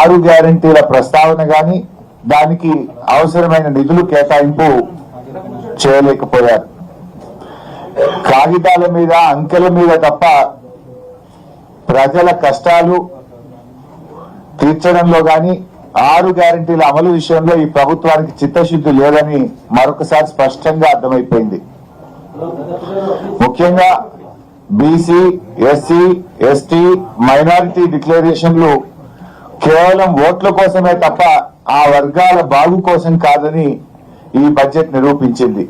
6 గ్యారెంటీల ప్రస్తావన గాని దానికి అవసరమైన నిధులు కేటాయింపు చేయలేకపోయారు. కాగితాల మీద అంకెల మీద తప్ప ప్రజల కష్టాలు తీర్చడంలో గాని 6 గ్యారెంటీల అమలు విషయంలో ఈ ప్రభుత్వానికి చిత్తశుద్ధి లేదని మరొకసారి స్పష్టంగా అర్థమైపోయింది. ముఖ్యంగా బీసీ, ఎస్సీ, ఎస్టీ, మైనారిటీ డిక్లరేషన్లు కేవలం ఓట్ల కోసమే తప్ప ఆ వర్గాల బాగు కోసం కాదని ఈ బడ్జెట్ నిరూపించింది.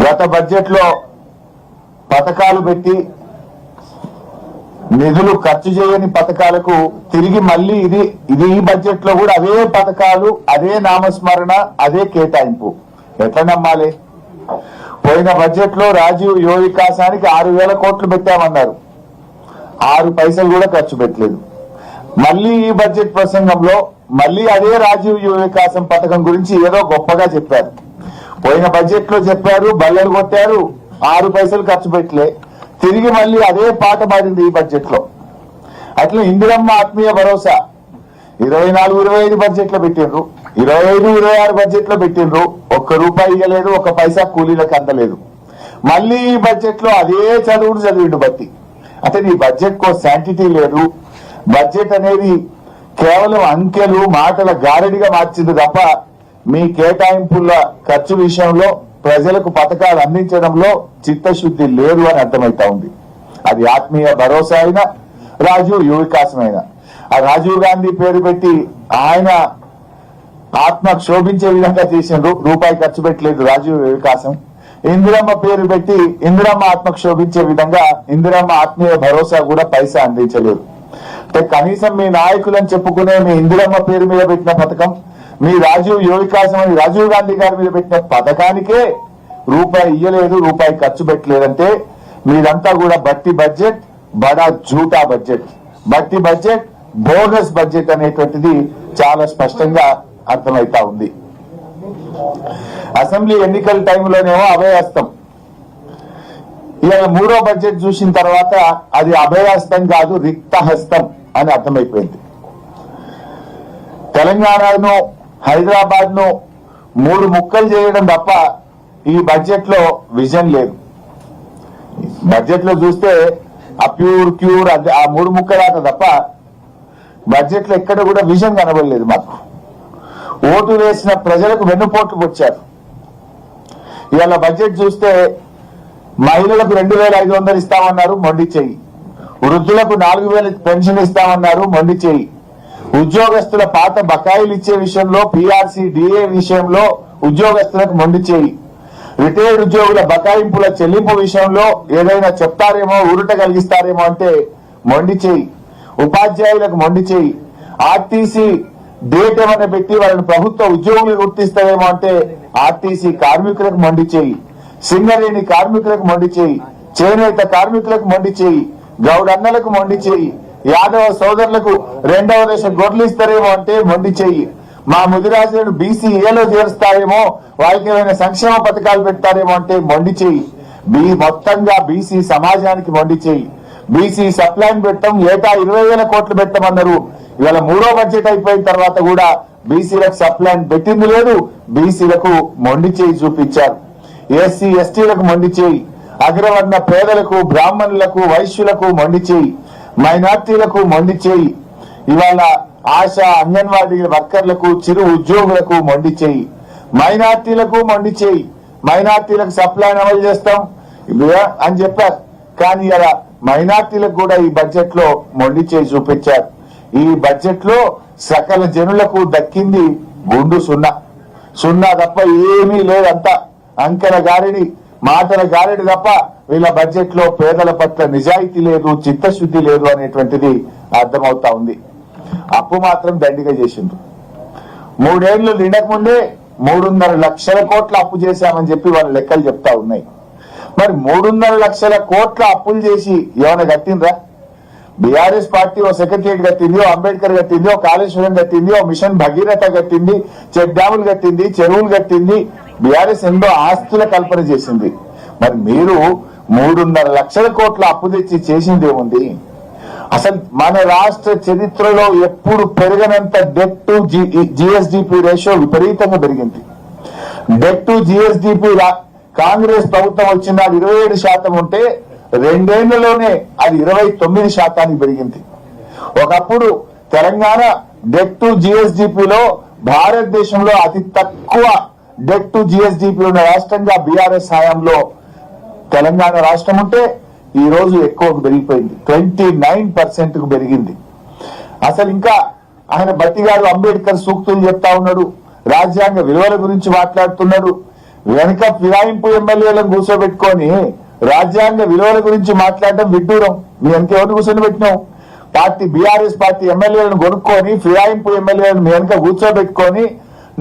గత బడ్జెట్ లో పథకాలు పెట్టి నిధులు ఖర్చు చేయని పథకాలకు తిరిగి మళ్ళీ ఇది ఈ బడ్జెట్ లో కూడా అవే పథకాలు, అదే నామస్మరణ, అదే కేటాయింపు. ఎట్లా నమ్మాలి? పోయిన బడ్జెట్ లో రాజీవ్ యువ వికాసానికి 6,000 కోట్లు పెట్టామన్నారు, 6 పైసలు కూడా ఖర్చు పెట్టలేదు. మళ్ళీ ఈ బడ్జెట్ ప్రసంగంలో మళ్ళీ అదే రాజీవ్ యువ వికాసం పథకం గురించి ఏదో గొప్పగా చెప్పారు. పోయిన బడ్జెట్ లో చెప్పారు, బల్లెలు కొట్టారు, 6 పైసలు ఖర్చు పెట్టలే. తిరిగి మళ్ళీ అదే పాట పాడింది ఈ బడ్జెట్ లో. అట్లా ఇందిరమ్మ ఆత్మీయ భరోసా 24-25 బడ్జెట్ లో పెట్టిండ్రు, 25-26 బడ్జెట్ లో పెట్టిండ్రు, ₹1 ఇవ్వలేదు, 1 పైసా కూలీలకు అందలేదు. మళ్ళీ ఈ బడ్జెట్ లో అదే చదివిండు బట్టి. అంటే నీ బడ్జెట్ కో శాంటిటీ లేదు. బడ్జెట్ అనేది కేవలం అంకెలు, మాటల గారడిగా మార్చింది తప్ప మీ కేటాయింపుల ఖర్చు విషయంలో, ప్రజలకు పథకాలు అందించడంలో చిత్తశుద్ధి లేదు అని అర్థమైతా ఉంది. అది ఆత్మీయ భరోసా అయినా, రాజీవ్ యువ వికాసం అయినా. ఆ రాజీవ్ గాంధీ పేరు పెట్టి ఆయన ఆత్మ క్షోభించే విధంగా చేసిండ్రు, ₹1 ఖర్చు పెట్టలేదు రాజీవ్ యువ వికాసం. ఇందిరమ్మ పేరు పెట్టి ఇందిరమ్మ ఆత్మ క్షోభించే విధంగా ఇందిరమ్మ ఆత్మీయ భరోసా కూడా పైసా అందించలేదు. అంటే కనీసం మీ నాయకులని చెప్పుకునే మీ ఇందిరమ్మ పేరు మీద పెట్టిన పథకం, మీ రాజీవ్ యువ వికాసం అని రాజీవ్ గాంధీ గారి మీద పెట్టిన పథకానికే ₹1 ఇయ్యలేదు, ₹1 ఖర్చు పెట్టలేదంటే మీదంతా కూడా బట్టి బడ్జెట్, బడా జూటా బడ్జెట్, బట్టి బడ్జెట్, బోగస్ బడ్జెట్ అనేటువంటిది చాలా స్పష్టంగా అర్థమైతా ఉంది. అసెంబ్లీ ఎన్నికల టైంలోనేమో అభయహస్తం, ఇవాళ 3వ బడ్జెట్ చూసిన తర్వాత అది అభయహస్తం కాదు, రిక్తహస్తం అని అర్థమైపోయింది. తెలంగాణను, హైదరాబాద్ ను 3 ముక్కలు చేయడం తప్ప ఈ బడ్జెట్ లో విజన్ లేదు. బడ్జెట్ లో చూస్తే ఆ క్యూర్ ఆ 3 ముక్కలాట తప్ప బడ్జెట్ లో ఎక్కడ కూడా విజన్ కనబడలేదు. మాకు ఓటు వేసిన ప్రజలకు వెన్నుపోట్లు వచ్చారు. ఇవాళ బడ్జెట్ చూస్తే మహిళలకు 2,500 ఇస్తామన్నారు, మొండి చెయ్యి. వృద్ధులకు 4,000 పెన్షన్ ఇస్తామన్నారు, మొండి చెయ్యి. ఉద్యోగస్తుల పాత బకాయిలు ఇచ్చే విషయంలో, పీఆర్సీ, డిఏ విషయంలో ఉద్యోగస్తులకు మొండి చేయి. రిటైర్డ్ ఉద్యోగుల బకాయింపుల చెల్లింపు విషయంలో ఏదైనా చెప్తారేమో, ఊరట కలిగిస్తారేమో అంటే మొండి చేయి. ఉపాధ్యాయులకు మొండి చేయి. ఆర్టీసీ డేట్ ఏమైనా పెట్టి వాళ్ళని ప్రభుత్వ ఉద్యోగులు గుర్తిస్తారేమో అంటే ఆర్టీసీ కార్మికులకు మొండి చేయి. సింగరేణి కార్మికులకు మొండి చేయి. చేనేత కార్మికులకు మొండి చేయి. గౌడన్నలకు మొండి చేయి. యాదవ సోదరులకు 2వ దశ గొడ్లు ఇస్తారేమో అంటే మొండి చెయ్యి. మా ముదిరాజులను బీసీఏలో చేరుస్తారేమో, వాళ్ళకి ఏమైనా సంక్షేమ పథకాలు పెడతారేమో అంటే మొండి చెయ్యి. మొత్తంగా బీసీ సమాజానికి మొండి చెయ్యి. బీసీ సప్లైన్ పెట్టడం, ఏటా 20,000 కోట్లు పెట్టమన్నారు. ఇవాళ 3వ బడ్జెట్ అయిపోయిన తర్వాత కూడా బీసీలకు సప్లైన్ పెట్టింది లేదు, బీసీలకు మొండి చేయి చూపించారు. ఎస్సీ ఎస్టీలకు మొండి చేయి. అగ్రవర్ణ పేదలకు, బ్రాహ్మణులకు, వైశ్యులకు మొండి చేయి. మైనార్టీలకు మొండి చేయి. ఇవాళ ఆశా, అంగన్వాడీ వర్కర్లకు, చిరు ఉద్యోగులకు మొండి చేయి. మైనార్టీలకు మొండి చేయి. మైనార్టీలకు సప్లైన్ అమలు చేస్తాం అని చెప్పారు, కానీ ఇలా మైనార్టీలకు కూడా ఈ బడ్జెట్ లో మొండి చేయి చూపించారు. ఈ బడ్జెట్ లో సకల జనులకు దక్కింది గుండు సున్నా తప్ప ఏమీ లేదంతా అంకెల గారిడి, మాటల గారిడి తప్ప వీళ్ళ బడ్జెట్ లో పేదల పట్ల నిజాయితీ లేదు, చిత్తశుద్ధి లేదు అనేటువంటిది అర్థమవుతా ఉంది. అప్పు మాత్రం దండిగా చేసిండ్రు. 3 ఏళ్లు నిండక ముందే 3.5 లక్షల కోట్ల అప్పు చేశామని చెప్పి వాళ్ళ లెక్కలు చెప్తా ఉన్నాయి. మరి 3.5 లక్షల కోట్ల అప్పులు చేసి ఏమైనా కట్టిండ్రా? బీఆర్ఎస్ పార్టీ ఓ సెక్రటరియట్ కట్టింది, ఓ అంబేద్కర్ కట్టింది, ఓ కాళేశ్వరం కట్టింది, ఓ మిషన్ భగీరథ కట్టింది, చెక్ డ్యాములు కట్టింది, చెరువులు కట్టింది. బీఆర్ఎస్ ఎన్నో ఆస్తుల కల్పన చేసింది. మరి మీరు 3.5 లక్షల కోట్ల అప్పు తెచ్చి చేసింది ఏముంది? అసలు మన రాష్ట్ర చరిత్రలో ఎప్పుడు పెరగనంత డెట్ టు జిఎస్డిపి రేషియో విపరీతంగా పెరిగింది. డెట్ టు జిఎస్డిపి కాంగ్రెస్ ప్రభుత్వం వచ్చిన 27% ఉంటే 2 ఏళ్లలోనే అది 29% పెరిగింది. ఒకప్పుడు తెలంగాణ డెట్ టు జిఎస్డిపిలో భారతదేశంలో అతి తక్కువ డెట్ టు జిఎస్డిపి ఉన్న రాష్ట్రంగా బీఆర్ఎస్ హయాంలో తెలంగాణ రాష్ట్రం ఉంటే ఈ రోజు ఎక్కువకు పెరిగిపోయింది, 29% కు పెరిగింది. అసలు ఇంకా ఆయన బట్టి గారు అంబేద్కర్ సూక్తులు చెప్తా ఉన్నాడు, రాజ్యాంగ విలువల గురించి మాట్లాడుతున్నాడు. వెనుక ఫిరాయింపు ఎమ్మెల్యేలను కూర్చోబెట్టుకొని రాజ్యాంగ విలువల గురించి మాట్లాడడం విడ్డూరం. మీ వెనక ఎవరిని కూర్చొని పెట్టినావు? పార్టీ బీఆర్ఎస్ పార్టీ ఎమ్మెల్యేలను కొనుక్కొని ఫిరాయింపు ఎమ్మెల్యేలను మీ వెనక కూర్చోబెట్టుకొని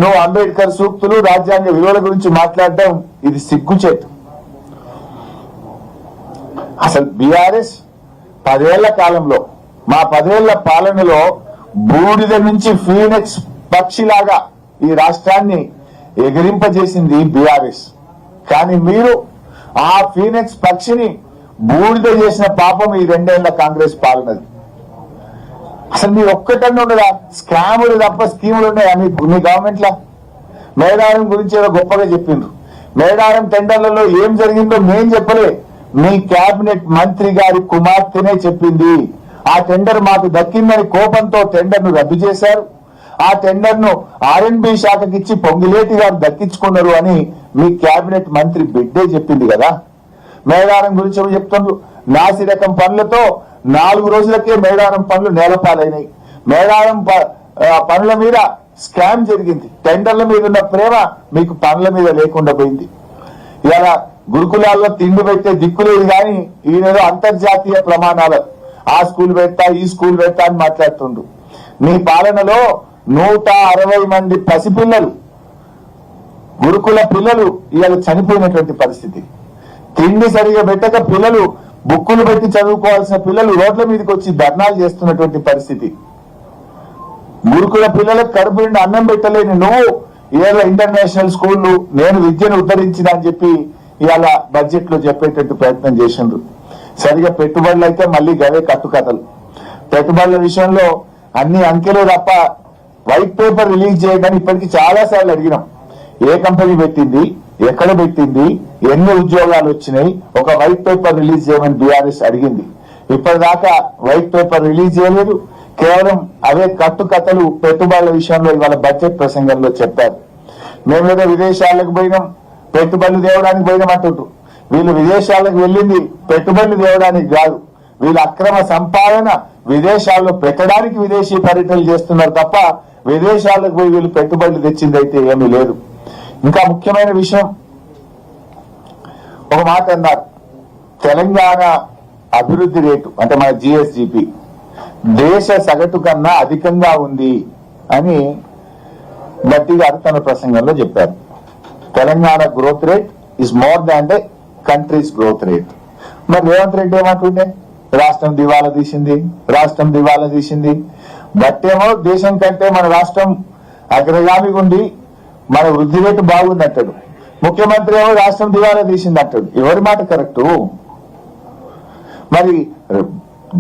నువ్వు అంబేద్కర్ సూక్తులు రాజ్యాంగ విలువల గురించి మాట్లాడడం ఇది సిగ్గుచేటు. అసలు బీఆర్ఎస్ 10 ఏళ్ల కాలంలో మా 10 ఏళ్ల పాలనలో బూడిద నుంచి ఫీనిక్స్ పక్షిలాగా ఈ రాష్ట్రాన్ని ఎగిరింపజేసింది బీఆర్ఎస్. కానీ మీరు ఆ ఫీనిక్స్ పక్షిని బూడిద చేసిన పాపం ఈ 2 ఏళ్ల కాంగ్రెస్ పాలనది. అసలు మీరు ఒక్కటన్నా ఉండదా? స్కాములు తప్ప స్కీములు ఉన్నాయా మీ గవర్నమెంట్ లా? మేడారం గురించి ఏదో గొప్పగా చెప్పిండ్రు. మేడారం టెండర్లలో ఏం జరిగిందో మేం చెప్పలే, మీ కేబినెట్ మంత్రి గారి కుమార్తెనే చెప్పింది. ఆ టెండర్ మాకు దక్కిందని కోపంతో టెండర్ ను రద్దు చేశారు. ఆ టెండర్ ను ఆర్ఎండ్బి శాఖకిచ్చి పొంగిలేటి గారు దక్కించుకున్నారు అని మీ కేబినెట్ మంత్రి బిడ్డే చెప్పింది కదా. మేడారం గురించి ఏమో చెప్తుండ్రు, నాసి రకం పనులతో 4 రోజులకే మేడారం పనులు నేలపాలైనాయి. మేడారం పనుల మీద స్కామ్ జరిగింది. టెండర్ల మీద ఉన్న ప్రేమ మీకు పనుల మీద లేకుండా పోయింది. ఇలా గురుకులాల్లో తిండి పెట్టే దిక్కులేదు కానీ ఈయనేదో అంతర్జాతీయ ప్రమాణాలు ఆ స్కూల్ పెడతా ఈ స్కూల్ పెడతా అని మాట్లాడుతుండ్రు. మీ పాలనలో 160 మంది పసిపిల్లలు గురుకుల పిల్లలు ఇవాళ చనిపోయినటువంటి పరిస్థితి. తిండి సరిగా పెట్టక పిల్లలు బుక్కులు పెట్టి చదువుకోవాల్సిన పిల్లలు రోడ్ల మీదకి వచ్చి ధర్నాలు చేస్తున్నటువంటి పరిస్థితి. గురుకుల పిల్లలకు కడుపు నిండి అన్నం పెట్టలేని నువ్వు ఇవాళ ఇంటర్నేషనల్ స్కూళ్లు నేను విద్యను ఉద్ధరించిన అని చెప్పి ఇవాళ బడ్జెట్ లో చెప్పేటట్టు ప్రయత్నం చేసిండ్రు. సరిగా పెట్టుబడులు అయితే మళ్ళీ గవే కట్టుకథలు. పెట్టుబడుల విషయంలో అన్ని అంకెలు తప్ప వైట్ పేపర్ రిలీజ్ చేయడానికి ఇప్పటికీ చాలా సార్లు అడిగినాం. ఏ కంపెనీ పెట్టింది, ఎక్కడ పెట్టింది, ఎన్ని ఉద్యోగాలు వచ్చినాయి, ఒక వైట్ పేపర్ రిలీజ్ చేయమని బీఆర్ఎస్ అడిగింది. ఇప్పటిదాకా వైట్ పేపర్ రిలీజ్ చేయలేదు. కేవలం అవే కట్టుకథలు పెట్టుబడుల విషయంలో ఇవాళ బడ్జెట్ ప్రసంగంలో చెప్పారు. మేమేదో విదేశాలకు పోయినాం, పెట్టుబడులు తేవడానికి పోయినాం అంటుంటారు. వీళ్ళు విదేశాలకు వెళ్ళింది పెట్టుబడులు తేవడానికి కాదు, వీళ్ళ అక్రమ సంపాదన విదేశాల్లో పెట్టడానికి విదేశీ పర్యటనలు చేస్తున్నారు తప్ప విదేశాలకు పోయి వీళ్ళు పెట్టుబడులు తెచ్చింది అయితే ఏమీ లేదు. ఇంకా ముఖ్యమైన విషయం, ఒక మాట అన్నారు, తెలంగాణ అభివృద్ధి రేటు అంటే మన జిఎస్డిపి దేశ సగటు కన్నా అధికంగా ఉంది అని గట్టి గారు తన ప్రసంగంలో చెప్పారు. Telangana growth rate is more than the countries growth rate. మరి రేవంత్ రెడ్డి ఏమంటుండే, రాష్ట్రం దివాలా తీసింది, రాష్ట్రం దివాలా తీసింది. బట్టేమో దేశం కంటే మన రాష్ట్రం అగ్రగామిగా ఉండి మన వృద్ధి రేటు బాగుంది అంటాడు. ముఖ్యమంత్రి ఏమో రాష్ట్రం దివాలా తీసింది అంటాడు. ఎవరి మాట కరెక్టు? మరి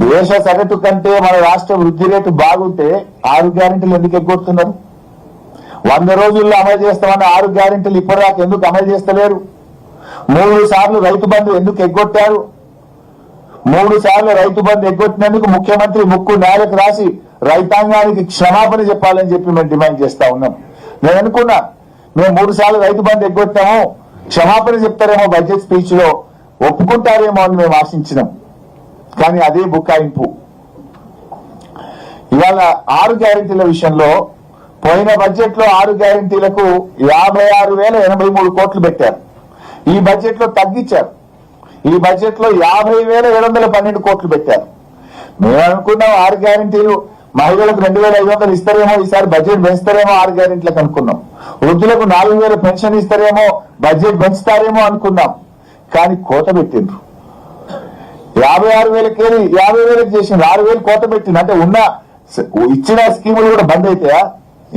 దేశ సగటు కంటే మన రాష్ట్ర వృద్ధి రేటు బాగుంటే 6 గ్యారెంటీలు ఎందుకు ఎగ్గొడుతున్నారు? 100 రోజుల్లో అమలు చేస్తామన్న 6 గ్యారెంటీలు ఇప్పటిదాకా ఎందుకు అమలు చేస్తలేరు? 3 సార్లు రైతు బంధు ఎందుకు ఎగ్గొట్టారు? 3 సార్లు రైతు బంధు ఎగ్గొట్టినందుకు ముఖ్యమంత్రి ముక్కు నేలకు రాసి రైతాంగానికి క్షమాపణ చెప్పాలని చెప్పి మేము డిమాండ్ చేస్తా ఉన్నాం. నేను అనుకున్నా మేము 3 సార్లు రైతు బంధు ఎగ్గొట్టాము, క్షమాపణ చెప్తారేమో బడ్జెట్ స్పీచ్ లో, ఒప్పుకుంటారేమో అని మేము ఆశించినాం. కానీ అదే బుకాయింపు. ఇవాళ 6 గ్యారెంటీల విషయంలో పోయిన బడ్జెట్ లో 6 గ్యారెంటీలకు 56,083 కోట్లు పెట్టారు. ఈ బడ్జెట్ లో తగ్గించారు. ఈ బడ్జెట్ లో 50,712 కోట్లు పెట్టారు. మేము అనుకున్నాం 6 గ్యారెంటీలు మహిళలకు 2,500 ఇస్తారేమో, ఈసారి బడ్జెట్ పెంచుతారేమో 6 గ్యారెంటీలకు అనుకున్నాం. వృద్ధులకు 4,000 పెన్షన్ ఇస్తారేమో, బడ్జెట్ పెంచుతారేమో అనుకున్నాం. కానీ కోత పెట్టిండ్రు. 56,000 50,000 చేసిండ్రు. 6,000 కోత పెట్టింది. అంటే ఉన్న ఇచ్చిన స్కీములు కూడా బంద్ అవుతాయా?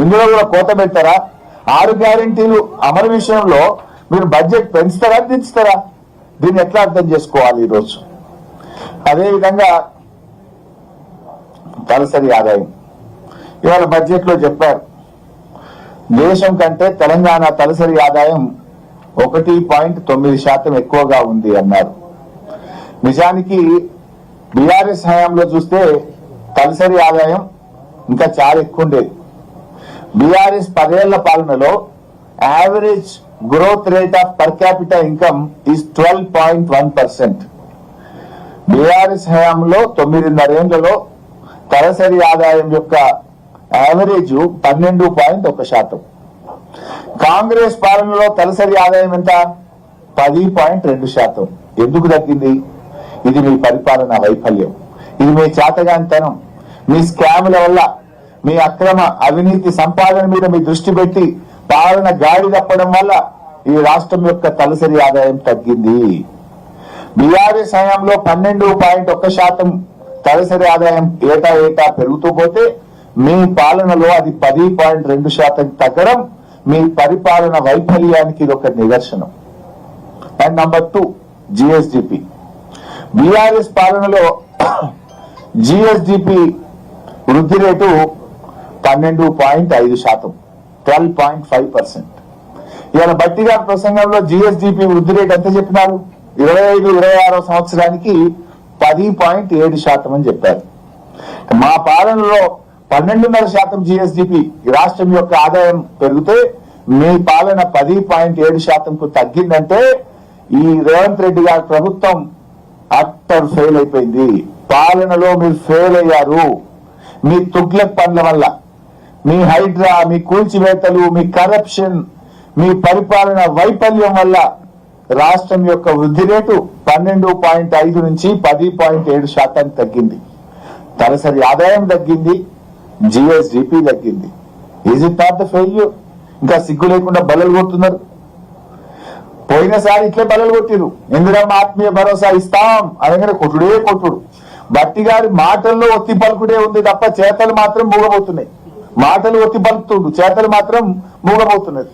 ఇందులో కూడా కోత పెట్టారా? 6 గ్యారెంటీలు అమలు విషయంలో మీరు బడ్జెట్ పెంచుతారా దించుతారా? దీన్ని ఎట్లా అర్థం చేసుకోవాలి ఈరోజు? అదేవిధంగా తలసరి ఆదాయం ఇవాళ బడ్జెట్ లో చెప్పారు, దేశం కంటే తెలంగాణ తలసరి ఆదాయం 1.9% ఎక్కువగా ఉంది అన్నారు. నిజానికి బీఆర్ఎస్ హయాంలో చూస్తే తలసరి ఆదాయం ఇంకా చాలా ఎక్కువ ఉండేది. బీఆర్ఎస్ 10 ఏళ్ల పాలనలో average growth rate of per capital income is 12.1%. BRS హయాంలో 9.5 ఏళ్లలో తలసరి ఆదాయం యొక్క యావరేజ్ 12.1%. కాంగ్రెస్ పాలనలో తలసరి ఆదాయం ఎంత? 10.2%. ఎందుకు తగ్గింది? ఇది మీ పరిపాలన వైఫల్యం, ఇది మీ చేతగానితనం, మీ స్కాముల వల్ల, మీ అక్రమ అవినీతి సంపాదన మీద మీ దృష్టి పెట్టి పాలన గాడి తప్పడం వల్ల ఈ రాష్ట్రం యొక్క తలసరి ఆదాయం తగ్గింది. బీఆర్ఎస్ హయాంలో 12.1% తలసరి ఆదాయం ఏటా పెరుగుతూ పోతే మీ పాలనలో అది 10.2% తగ్గడం మీ పరిపాలన వైఫల్యానికి ఇది ఒక నిదర్శనం. And number 2, GSDP. బీఆర్ఎస్ పాలనలో జిఎస్డిపి వృద్ధి రేటు 12.5%, 12.5%. ఇవాళ బట్టి గారి ప్రసంగంలో జిఎస్డిపి వృద్ధి రేటు ఎంత చెప్పినారు? 25-26 సంవత్సరానికి 10.7% అని చెప్పారు. మా పాలనలో 12.5% జిఎస్డిపి రాష్ట్రం యొక్క ఆదాయం పెరిగితే మీ పాలన 10.7%కు తగ్గిందంటే ఈ రేవంత్ రెడ్డి గారి ప్రభుత్వం అట్టర్ ఫెయిల్ అయిపోయింది. పాలనలో మీరు ఫెయిల్ అయ్యారు. మీ తుగ్లక్ పనుల వల్ల, మీ హైడ్రా, మీ కూల్చివేతలు, మీ కరప్షన్, మీ పరిపాలన వైఫల్యం వల్ల రాష్ట్రం యొక్క వృద్ధి రేటు 12.5 నుంచి 10.7% తగ్గింది. తలసరి ఆదాయం తగ్గింది, జిఎస్డిపి తగ్గింది. Is it not the failure? ఇంకా సిగ్గు లేకుండా బల్లలు కొడుతున్నారు. పోయినసారి ఇట్లే బల్లలు కొట్టిరు. ఇందిరమ్మ ఆత్మీయ భరోసా ఇస్తాం అనగానే కొట్టుడే కొట్టుడు. బట్టి గారి మాటల్లో ఒత్తి పలుకుడే ఉంది తప్ప చేతలు మాత్రం మూగబోతున్నాయి. మాటలు ఒత్తి పలుకుతుండు, చేతలు మాత్రం మూగబోతున్నది.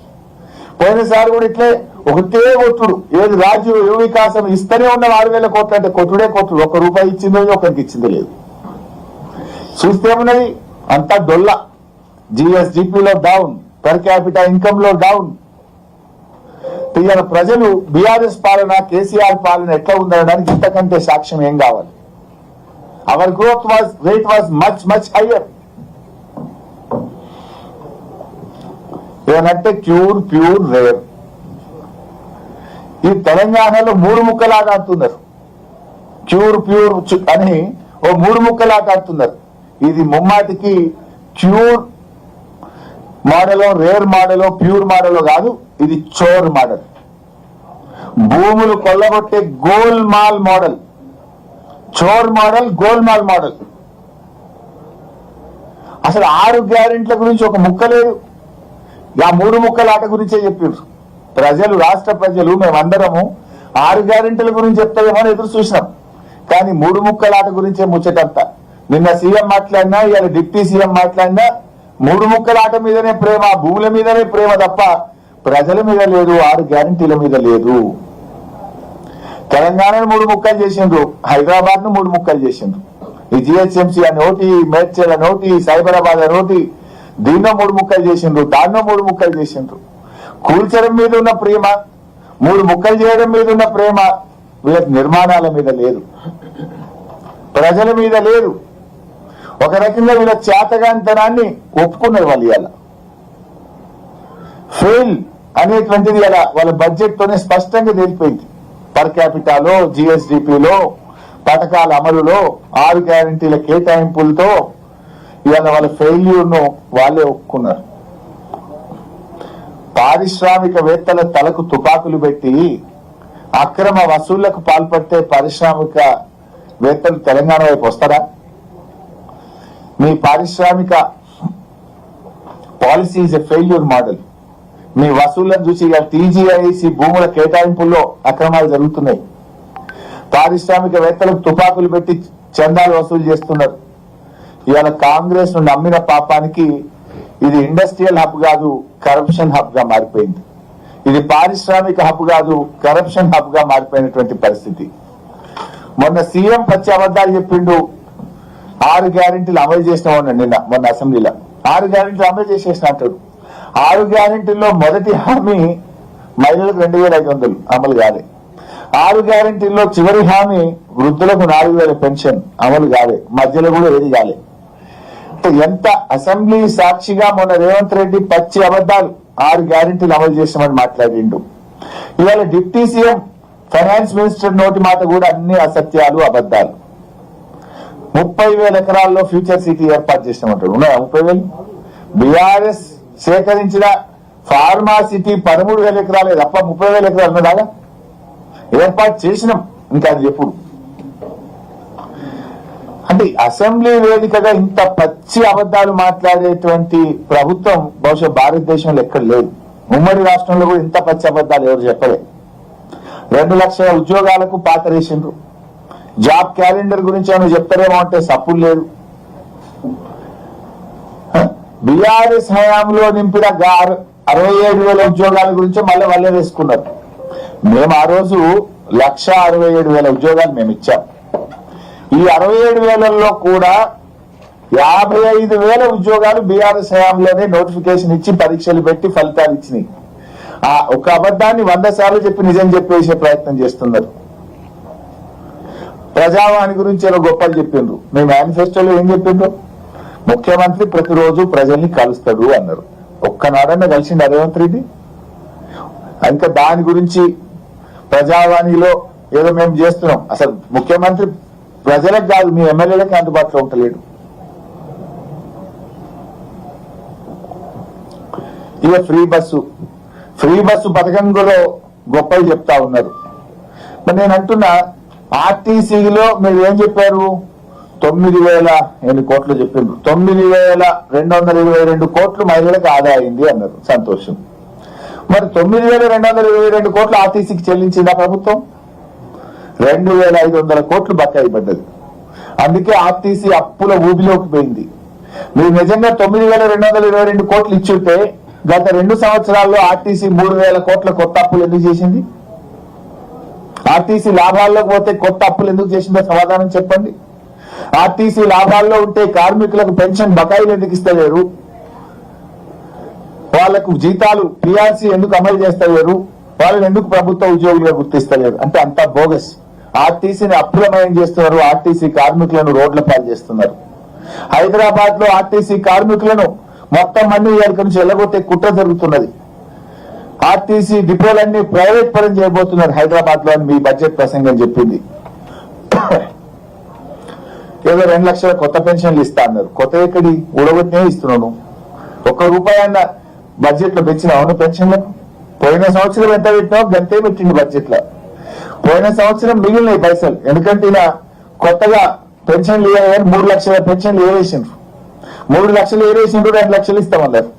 పోయినసారి కూడా ఇట్లే ఒకటే కొట్టుడు. ఏది రాజు యువ వికాసం ఇస్తూనే ఉన్న 6,000 కోట్లు అంటే కొట్టుడే కొట్టుడు. ₹1 ఇచ్చిందో ఒకరికి ఇచ్చిందో లేదు. చూస్తే ఉన్నది అంతా డొల్ల. జిఎస్డిపిలో డౌన్, పర్ క్యాపిటల్ ఇన్కమ్ లో డౌన్. ఇవాళ ప్రజలు బీఆర్ఎస్ పాలన, కేసీఆర్ పాలన ఎట్లా ఉందనడానికి ఇంతకంటే సాక్ష్యం ఏం కావాలి? Our growth rate was much higher. ఏమంటే ప్యూర్ రేర్. ఈ తెలంగాణలో 3 ముక్కలాట ఆడుతున్నారు. ప్యూర్ అని ఓ 3 ముక్కలాట ఆడుతున్నారు. ఇది ముమ్మాటికి ప్యూర్ మోడలో, రేర్ మోడలో, ప్యూర్ మోడలో కాదు, ఇది చోర్ మోడల్. భూములు కొల్లగొట్టే గోల్మాల్ మోడల్. చోర్ మోడల్, గోల్మాల్ మోడల్. అసలు 6 గ్యారెంట్ల గురించి ఒక ముక్క లేదు. ఆ 3 ముక్కలాట గురించే చెప్పారు ప్రజలు. రాష్ట్ర ప్రజలు మేమందరము 6 గ్యారెంటీల గురించి చెప్తామో ఎదురు చూసినాం. కానీ 3 ముక్కలాట గురించే ముచ్చటంతా. నిన్న సీఎం మాట్లాడినా, ఇవాళ డిప్యూటీ సీఎం మాట్లాడినా 3 ముక్కలాట మీదనే ప్రేమ, భూముల మీదనే ప్రేమ తప్ప ప్రజల మీద లేదు, 6 గ్యారెంటీల మీద లేదు. తెలంగాణను 3 ముక్కలు చేసిండ్రు, హైదరాబాద్ ను 3 ముక్కలు చేసిండ్రు. ఈ జిహెచ్ఎంసీ అని ఒకటి, మేడ్చల్ అని ఒకటి, సైబరాబాద్ అని ఒకటి, దీన్నో 3 ముక్కలు చేసిండ్రు, దాన్నో 3 ముక్కలు చేసిండ్రు. కూల్చడం మీద ఉన్న ప్రేమ, 3 ముక్కలు చేయడం మీద ఉన్న ప్రేమ వీళ్ళకి నిర్మాణాల మీద లేదు, ప్రజల మీద లేదు. ఒక రకంగా వీళ్ళ చేతగాంతనాన్ని ఒప్పుకున్నారు వాళ్ళు. ఇవాళ ఫెయిల్ అనేటువంటిది ఇలా వాళ్ళ బడ్జెట్ తోనే స్పష్టంగా తెలిపోయింది. పర్ క్యాపిటాలో, జిఎస్డిపిలో, పథకాల అమలులో, 6 గ్యారెంటీల కేటాయింపులతో ఇవాళ వాళ్ళ ఫెయిల్యూర్ ను వాళ్ళే ఒప్పుకున్నారు. పారిశ్రామికవేత్తల తలకు తుపాకులు పెట్టి అక్రమ వసూళ్లకు పాల్పడితే పారిశ్రామికవేత్తలు తెలంగాణ వైపు వస్తారా? మీ పారిశ్రామిక policy is a failure model. మీ వసూళ్లను చూసి టీజీఐసి భూముల కేటాయింపుల్లో అక్రమాలు జరుగుతున్నాయి. పారిశ్రామికవేత్తలకు తుపాకులు పెట్టి చందాలు వసూలు చేస్తున్నారు. ఇవాళ కాంగ్రెస్ ను నమ్మిన పాపానికి ఇది ఇండస్ట్రియల్ హబ్ కాదు, కరప్షన్ హబ్ గా మారిపోయింది. ఇది పారిశ్రామిక హబ్ కాదు, కరప్షన్ హబ్ గా మారిపోయినటువంటి పరిస్థితి. మొన్న సీఎం 10 అబద్ధాలు చెప్పిండు, 6 గ్యారెంటీలు అమలు చేసినామని నిన్న మొన్న అసెంబ్లీలో 6 గ్యారెంటీలు అమలు చేసేసిన అంటాడు. 6 గ్యారెంటీల్లో మొదటి హామీ మహిళలకు 2500 అమలు కాలే. 6 గ్యారెంటీల్లో చివరి హామీ వృద్ధులకు 4000 పెన్షన్ అమలు కాలే. మధ్యలో కూడా ఏది కాలే. ఎంత అసెంబ్లీ సాక్షిగా మొన్న రేవంత్ రెడ్డి పచ్చి అబద్దాలు 6 గ్యారెంటీలు అమలు చేసామని మాట్లాడిండు. ఇవాళ డిప్యూటీ సీఎం ఫైనాన్స్ మినిస్టర్ నోటి మాట కూడా అన్ని అసత్యాలు అబద్దాలు. 30,000 ఎకరాల్లో ఫ్యూచర్ సిటీ ఏర్పాటు చేసినామంటాడు. ఉన్నాయా 30,000? బీఆర్ఎస్ సేకరించిన ఫార్మా సిటీ 13,000 ఎకరాలే తప్ప 30,000 ఎకరాలు ఉన్నదాగా ఏర్పాటు చేసినాం. ఇంకా అది ఎప్పుడు అంటే అసెంబ్లీ వేదికగా ఇంత పచ్చి అబద్దాలు మాట్లాడేటువంటి ప్రభుత్వం బహుశా భారతదేశంలో ఎక్కడ లేదు. ఉమ్మడి రాష్ట్రంలో కూడా ఇంత పచ్చి అబద్దాలు ఎవరు చెప్పలే. 2 లక్షల ఉద్యోగాలకు పాతరేసిండ్రు. జాబ్ క్యాలెండర్ గురించి ఏమైనా చెప్తారేమో అంటే సప్పులు లేదు. బీఆర్ఎస్ హయాంలో నింపిన 67,000 ఉద్యోగాల గురించి మళ్ళీ వాళ్ళే వేసుకున్నారు. మేము ఆ రోజు 1,67,000 ఉద్యోగాలు మేము ఇచ్చాం. ఈ 67,000లో కూడా 55,000 ఉద్యోగాలు బీఆర్ఎస్ హయాంలోనే నోటిఫికేషన్ ఇచ్చి పరీక్షలు పెట్టి ఫలితాలు ఇచ్చినాయి. ఆ ఒక అబద్ధాన్ని 100 సార్లు చెప్పి నిజం చెప్పేసే ప్రయత్నం చేస్తున్నారు. ప్రజావాణి గురించి ఏదో గొప్పలు చెప్పిండ్రు. మీ మేనిఫెస్టోలో ఏం చెప్పిండ్రు? ముఖ్యమంత్రి ప్రతిరోజు ప్రజల్ని కలుస్తాడు అన్నారు. ఒక్కనాడన్నా కలిసిండు రేవంత్ రెడ్డి? ఇంకా దాని గురించి ప్రజావాణిలో ఏదో మేము చేస్తున్నాం. అసలు ముఖ్యమంత్రి ప్రజలకు కాదు మీ ఎమ్మెల్యేలకి అందుబాటులో ఉంటలేడు. ఇక ఫ్రీ బస్సు పథకం కూడా గొప్పలు చెప్తా ఉన్నారు. మరి నేను అంటున్నా ఆర్టీసీలో మీరు ఏం చెప్పారు? 9,000 కోట్లు చెప్పిండ్రు. 9,222 కోట్లు మహిళలకు ఆదా అయింది అన్నారు. సంతోషం. మరి 9,222 కోట్లు ఆర్టీసీకి చెల్లించిందా ప్రభుత్వం? 2,500 కోట్లు బకాయి పడ్డది. అందుకే ఆర్టీసీ అప్పుల ఊబిలోకి పోయింది. మీరు నిజంగా 9,222 కోట్లు ఇచ్చుంటే గత 2 సంవత్సరాల్లో ఆర్టీసీ 3,000 కోట్ల కొత్త అప్పులు ఎందుకు చేసింది? ఆర్టీసీ లాభాల్లోకి పోతే కొత్త అప్పులు ఎందుకు చేసిందో సమాధానం చెప్పండి. ఆర్టీసీ లాభాల్లో ఉంటే కార్మికులకు పెన్షన్ బకాయిలు ఎందుకు ఇస్తలేరు? వాళ్లకు జీతాలు పీఆర్సీ ఎందుకు అమలు చేస్తలేరు? వాళ్ళని ఎందుకు ప్రభుత్వ ఉద్యోగులుగా గుర్తిస్తలేరు? అంటే అంతా బోగస్. ఆర్టీసీని అప్రమయం చేస్తున్నారు. ఆర్టీసీ కార్మికులను రోడ్ల పాలు చేస్తున్నారు. హైదరాబాద్ లో ఆర్టీసీ కార్మికులను మొత్తం మంది ఇక్కడి నుంచి వెళ్ళగొట్టే కుట్ర జరుగుతున్నది. ఆర్టీసీ డిపోలన్నీ ప్రైవేట్ పరం చేయబోతున్నారు హైదరాబాద్ లో అని మీ బడ్జెట్ ప్రసంగం చెప్పింది. ఏదో 2 లక్షల కొత్త పెన్షన్లు ఇస్తా అన్నారు. కొత్త ఎక్కడి ఉడగొట్టినే ఇస్తున్నాను. ₹1 అన్న బడ్జెట్ లో పెంచినావు పెన్షన్లకు? పోయిన సంవత్సరం ఎంత పెట్టినావు గంతే పెట్టింది బడ్జెట్ లో. పోయిన సంవత్సరం మిగిలినాయి పైసలు. ఎందుకంటే ఇలా కొత్తగా పెన్షన్లు ఇవ్వాలి. 3 లక్షల పెన్షన్లు ఏవేసిండ్రు. 3 లక్షలు ఏవేసిండ్రు. 2 లక్షలు ఇస్తామన్నారు.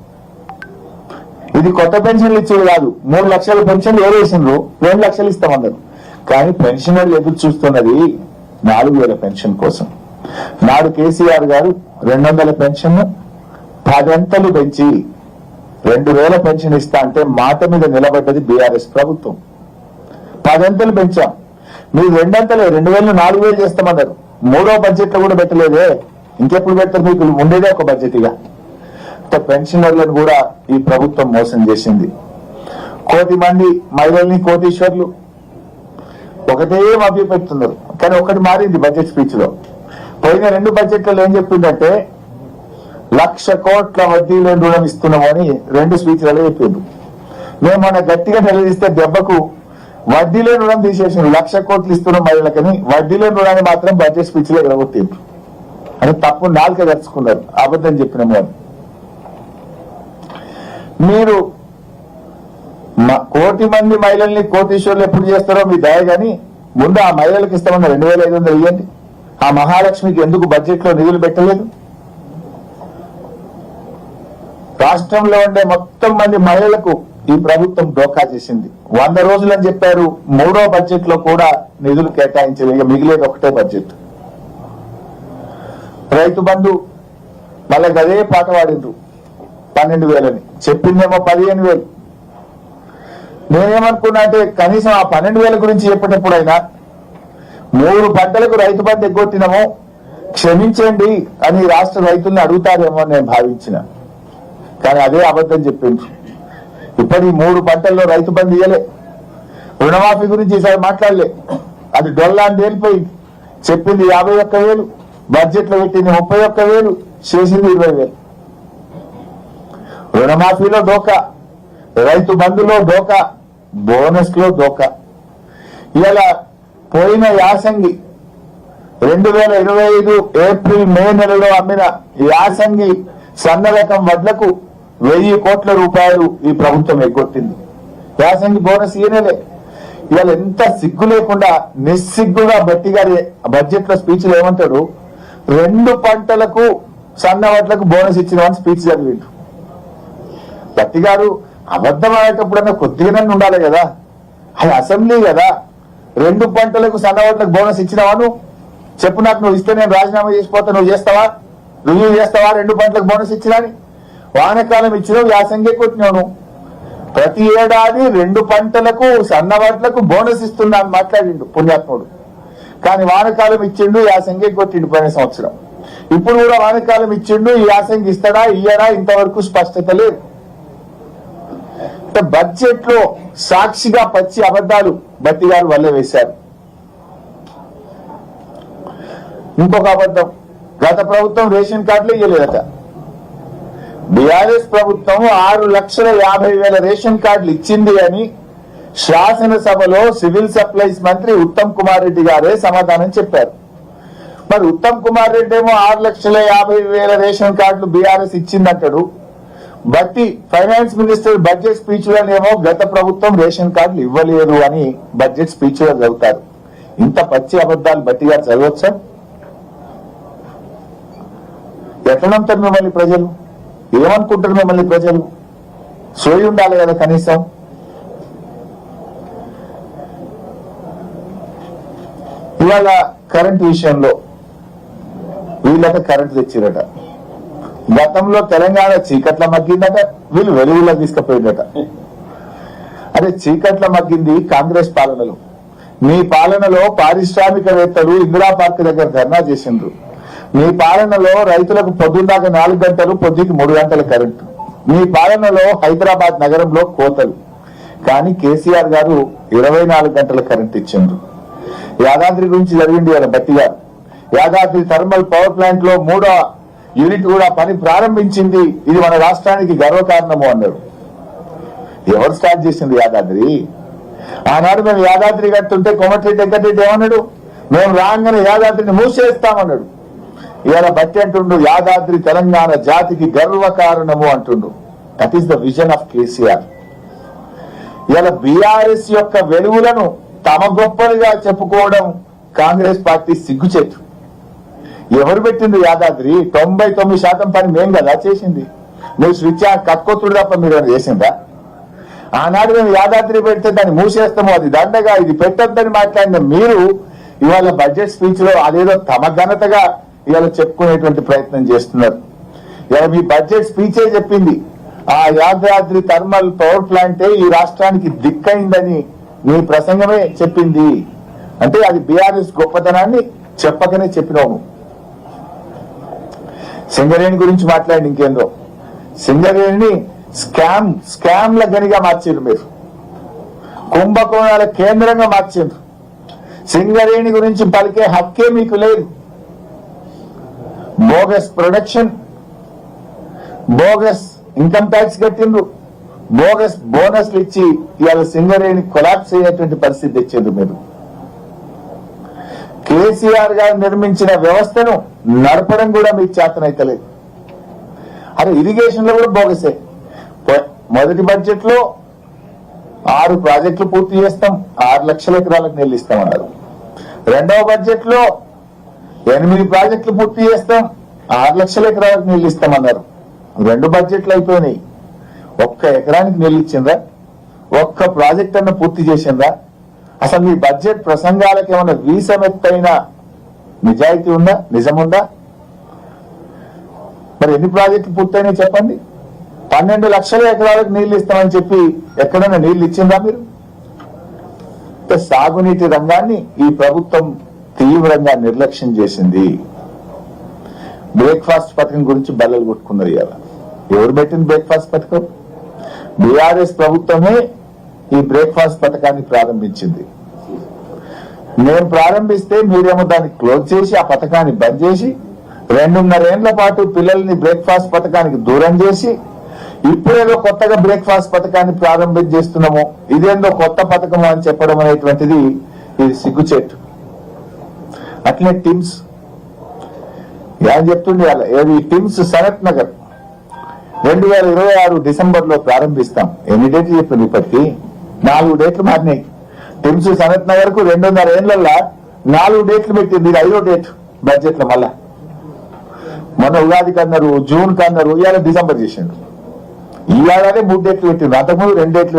ఇది కొత్త పెన్షన్లు ఇచ్చేది కాదు. 3 లక్షల పెన్షన్లు ఏవేసిండ్రు. 2 లక్షలు ఇస్తామన్నారు. కానీ పెన్షనర్లు ఎదురు చూస్తున్నది 4,000 పెన్షన్ కోసం. నాడు కేసీఆర్ గారు 200 పెన్షన్ 10 అంతలు పెంచి 2,000 పెన్షన్ ఇస్తా అంటే మాట మీద నిలబడ్డది బీఆర్ఎస్ ప్రభుత్వం. 10 అంతలు పెంచాం. మీరు 2 అంతలే 2,000 4,000 చేస్తామన్నారు. 3వ బడ్జెట్ లో కూడా పెట్టలేదే. ఇంకెప్పుడు పెడతారు? మీకు ఉండేదే ఒక బడ్జెట్. ఇక పెన్షనర్లను కూడా ఈ ప్రభుత్వం మోసం చేసింది. 1,000,000 మంది మహిళల్ని కోటీశ్వర్లు ఒకటే మభ్య పెడుతున్నారు. కానీ ఒకటి మారింది బడ్జెట్ స్పీచ్ లో. పోయిన 2 బడ్జెట్లలో ఏం చెప్పిందంటే 1,00,000 కోట్ల వడ్డీ లేని రుణం ఇస్తున్నామని 2 స్పీచ్లలో చెప్పిండు. మేము మన గట్టిగా నిలదీస్తే దెబ్బకు వడ్డీ లేని రుణం తీసేసిండు. 1,00,000 కోట్లు ఇస్తున్నాం మహిళలకని వడ్డీ లేని రుణాన్ని మాత్రం బడ్జెట్ స్పీచ్ లో ఎగరగొట్టిండ్రు. అని తప్పు నాలుక తెచ్చుకున్నారు. అబద్ధం చెప్పిన వారు. మీరు 1,00,000 మంది మహిళల్ని కోటీశ్వర్లు ఎప్పుడు చేస్తారో మీ దయ, గాని ముందు ఆ మహిళలకు ఇస్తామన్న 2,500 ఇవ్వండి. ఆ మహాలక్ష్మికి ఎందుకు బడ్జెట్ లో నిధులు పెట్టలేదు? రాష్ట్రంలో ఉండే మొత్తం మంది మహిళలకు ఈ ప్రభుత్వం డోకా చేసింది. 100 రోజులు అని చెప్పారు. 3వ బడ్జెట్ లో కూడా నిధులు కేటాయించలేదు. మిగిలేదు ఒకటే బడ్జెట్. రైతు బంధు మళ్ళీ గదే పాట పాడిండ్రు. 12,000 అని చెప్పిందేమో 15,000. నేనేమనుకున్నా అంటే కనీసం ఆ 12,000 గురించి చెప్పేటప్పుడైనా 3 పంటలకు రైతు బంధు ఎగ్గొట్టినాము, క్షమించండి అని రాష్ట్ర రైతుల్ని అడుగుతారేమో నేను భావించిన, కానీ అదే అబద్ధం చెప్పిండ్రు. ఇప్పటి 3 పంటల్లో రైతు బంధు ఇయ్యలే, రుణమాఫీ గురించి ఈసారి మాట్లాడలే, అది డొల్లా అని తేలిపోయింది. చెప్పింది 51,000, బడ్జెట్ లో పెట్టింది 31,000, చేసింది 20,000. రుణమాఫీలో డోకా, రైతు బంధులో డోకా, బోనస్ లో డోకా. ఇలా పోయిన యాసంగి 2025 ఏప్రిల్ మే నెలలో అమ్మిన యాసంగి సన్న రకం వడ్లకు 1000 కోట్ల రూపాయలు ఈ ప్రభుత్వం ఎగ్గొట్టింది. యాసంగి బోనస్ ఈయనలే. ఇవాళ ఎంత సిగ్గు లేకుండా నిస్సిగ్గుగా బట్టి గారి బడ్జెట్ లో స్పీచ్లు ఏమంటాడు, 2 పంటలకు సన్న వడ్లకు బోనస్ ఇచ్చినవని స్పీచ్ చదివిండు. బట్టి గారు అబద్ధం ఆడేటప్పుడన్నా కొద్దిగానే ఉండాలి కదా, అది అసెంబ్లీ కదా. 2 పంటలకు సన్న వడ్లకు బోనస్ ఇచ్చినావాను చెప్పు, నాకు నువ్వు ఇస్తే నేను రాజీనామా చేసిపోతా, నువ్వు చేస్తావా, రుజువు చేస్తావా? 2 పంటలకు బోనస్ ఇచ్చినాని వానకాలం ఇచ్చినావు, యాసంగే కొట్టినావు. ప్రతి ఏడాది 2 పంటలకు సన్న వడ్లకు బోనస్ ఇస్తున్నా అని మాట్లాడిండు పుణ్యాత్ముడు. కానీ వానకాలం ఇచ్చిండు, యాసంగే కొట్టిండు పోయిన సంవత్సరం. ఇప్పుడు కూడా వానకాలం ఇచ్చిండు, ఈ యాసంగి ఇస్తాడా ఇయ్యడా ఇంతవరకు స్పష్టత లేదు. బడ్జెట్ లో సాక్షిగా పచ్చి అబద్ధాలు బట్టి గారు వల్లే వేశారు. ఇంకొక అబద్ధం, గత ప్రభుత్వం రేషన్ కార్డులు ఇయ్యలేదట. బీఆర్ఎస్ ప్రభుత్వం 6,50,000 రేషన్ కార్డులు ఇచ్చింది అని శాసనసభలో సివిల్ సప్లైస్ మంత్రి ఉత్తమ్ కుమార్ రెడ్డి గారే సమాధానం చెప్పారు. మరి ఉత్తమ్ కుమార్ రెడ్డి ఏమో 6,50,000 రేషన్ కార్డులు బీఆర్ఎస్ ఇచ్చిందంటాడు, బట్టి ఫైనాన్స్ మినిస్టర్ బడ్జెట్ స్పీచ్ లోనేమో గత ప్రభుత్వం రేషన్ కార్డులు ఇవ్వలేదు అని బడ్జెట్ స్పీచ్ లో చదువుతారు. ఇంత పచ్చి అబద్ధాలు బట్టి గారు చదవచ్చా? ఎట్లా నమ్ముతారు మిమ్మల్ని ప్రజలు? ఏమనుకుంటారు మిమ్మల్ని ప్రజలు? సోయి ఉండాలి కదా కనీసం. ఇవాళ కరెంట్ విషయంలో వీళ్ళకి కరెంట్ తెచ్చిరట. గతంలో తెలంగాణ చీకట్ల మగ్గిందట, వీళ్ళు వెలుగులో తీసుకుపోయిందట. అదే చీకట్ల మగ్గింది కాంగ్రెస్ పాలనలో. మీ పాలనలో పారిశ్రామికవేత్తలు ఇందిరా పార్క్ దగ్గర ధర్నా చేసిండ్రు. మీ పాలనలో రైతులకు పొద్దున్నాక 4 గంటలు, పొద్దుకి 3 గంటల కరెంటు. మీ పాలనలో హైదరాబాద్ నగరంలో కోతలు. కానీ కేసీఆర్ గారు 24 గంటల కరెంట్ ఇచ్చిండ్రు. యాదాద్రి గురించి జరిగింది కదా బట్టి గారు. యాదాద్రి థర్మల్ పవర్ ప్లాంట్ లో 3వ యూనిట్ కూడా పని ప్రారంభించింది, ఇది మన రాష్ట్రానికి గర్వకారణము అన్నాడు. ఎవరు స్టార్ట్ చేసింది యాదాద్రి? ఆనాడు మేము యాదాద్రి కట్టుంటే కోమటిరెడ్డి వెంకటరెడ్డి ఏమన్నాడు, మేము రాగానే యాదాద్రిని మూసేస్తామన్నాడు. ఇవాళ బట్టి అంటుండు యాదాద్రి తెలంగాణ జాతికి గర్వకారణము అంటుండు. That is the vision of KCR. ఇవాళ బీఆర్ఎస్ యొక్క వెలుగులను తమ గొప్పలుగా చెప్పుకోవడం కాంగ్రెస్ పార్టీ సిగ్గుచేటు. ఎవరు పెట్టింది యాదాద్రి? 99% పని మేం కదా చేసింది. నువ్వు స్విచ్ కక్కొత్తుడు తప్ప మీరు చేసిందా? ఆనాడు మేము యాదాద్రి పెడితే దాన్ని మూసేస్తాము, అది దండగా, ఇది పెట్టొద్దని మాట్లాడిన మీరు ఇవాళ బడ్జెట్ స్పీచ్ లో అదేదో తమ ఘనతగా ఇవాళ చెప్పుకునేటువంటి ప్రయత్నం చేస్తున్నారు. ఇవాళ మీ బడ్జెట్ స్పీచే చెప్పింది ఆ యాదాద్రి థర్మల్ పవర్ ప్లాంటే ఈ రాష్ట్రానికి దిక్కైందని మీ ప్రసంగమే చెప్పింది. అంటే అది బీఆర్ఎస్ గొప్పతనాన్ని చెప్పకనే చెప్పినావు. సింగరేణి గురించి మాట్లాడి ఇంకేందో, సింగరేణిని స్కామ్ల గనిగా మార్చారు మీరు, కుంభకోణాల కేంద్రంగా మార్చారు. సింగరేణి గురించి పలికే హక్కే మీకు లేదు. Bogus production, bogus income tax కట్టిండ్రు, బోగస్ బోనస్లు ఇచ్చి ఇవాళ సింగరేణి కొలాప్స్ అయ్యేటువంటి పరిస్థితి తెచ్చిండ్రు మీరు. కేసీఆర్ గారు నిర్మించిన వ్యవస్థను నడపడం కూడా మీకు చేతనైతలేదు. అరే ఇరిగేషన్ లో కూడా బోగసే. మొదటి బడ్జెట్ లో 6 ప్రాజెక్టులు పూర్తి చేస్తాం, 6 లక్షల ఎకరాలకు నీళ్లు ఇస్తామన్నారు. రెండవ బడ్జెట్ లో 8 ప్రాజెక్టులు పూర్తి చేస్తాం, 6 లక్షల ఎకరాలకు నీళ్లు ఇస్తామన్నారు. 2 బడ్జెట్లు అయిపోయినాయి. 1 ఎకరానికి నీళ్లు ఇచ్చిందా? 1 ప్రాజెక్ట్ అన్న పూర్తి చేసిందా? అసలు మీ బడ్జెట్ ప్రసంగాలకు ఏమైనా వీసమెత్తైన నిజాయితీ ఉందా, నిజముందా? మరి ఎన్ని ప్రాజెక్టులు పూర్తయినాయి చెప్పండి. 12 లక్షల ఎకరాలకు నీళ్లు ఇస్తామని చెప్పి ఎక్కడైనా నీళ్లు ఇచ్చిందా మీరు? సాగునీటి రంగాన్ని ఈ ప్రభుత్వం తీవ్రంగా నిర్లక్ష్యం చేసింది. బ్రేక్ఫాస్ట్ పథకం గురించి బల్లలు కొట్టుకున్నారు ఇవాళ. ఎవరు పెట్టింది బ్రేక్ఫాస్ట్ పథకం? బీఆర్ఎస్ ప్రభుత్వమే ఈ బ్రేక్ఫాస్ట్ పథకాన్ని ప్రారంభించింది. నేను ప్రారంభిస్తే మీరేమో దాన్ని క్లోజ్ చేసి ఆ పథకాన్ని బంద్ చేసి 2.5 ఏళ్ల పాటు పిల్లల్ని బ్రేక్ఫాస్ట్ పథకానికి దూరం చేసి ఇప్పుడేదో కొత్తగా బ్రేక్ఫాస్ట్ పథకాన్ని ప్రారంభం చేస్తున్నాము, ఇదేందో కొత్త పథకం అని చెప్పడం అనేటువంటిది ఇది సిగ్గుచేటు. అట్లే టిమ్స్ ఏం చెప్తుండే ఏది టిమ్స్ సనత్ నగర్ 2026 డిసెంబర్ లో ప్రారంభిస్తాం. ఎన్ని డేట్లు చెప్పింది? ఇప్పటికి 4 డేట్లు మారినాయి. టిమ్స్ సనత్ నగర్ కు 2.5 ఏళ్లలో 4 డేట్లు పెట్టింది. ఇది 5వ డేట్ బడ్జెట్ లో. మళ్ళా మొన్న ఉగాది కన్నారు, జూన్ కన్నారు, ఇవాళ డిసెంబర్ చేసిండు. ఈ ఏడాది 3 డేట్లు పెట్టింది, అంతకుముందు 2 డేట్లు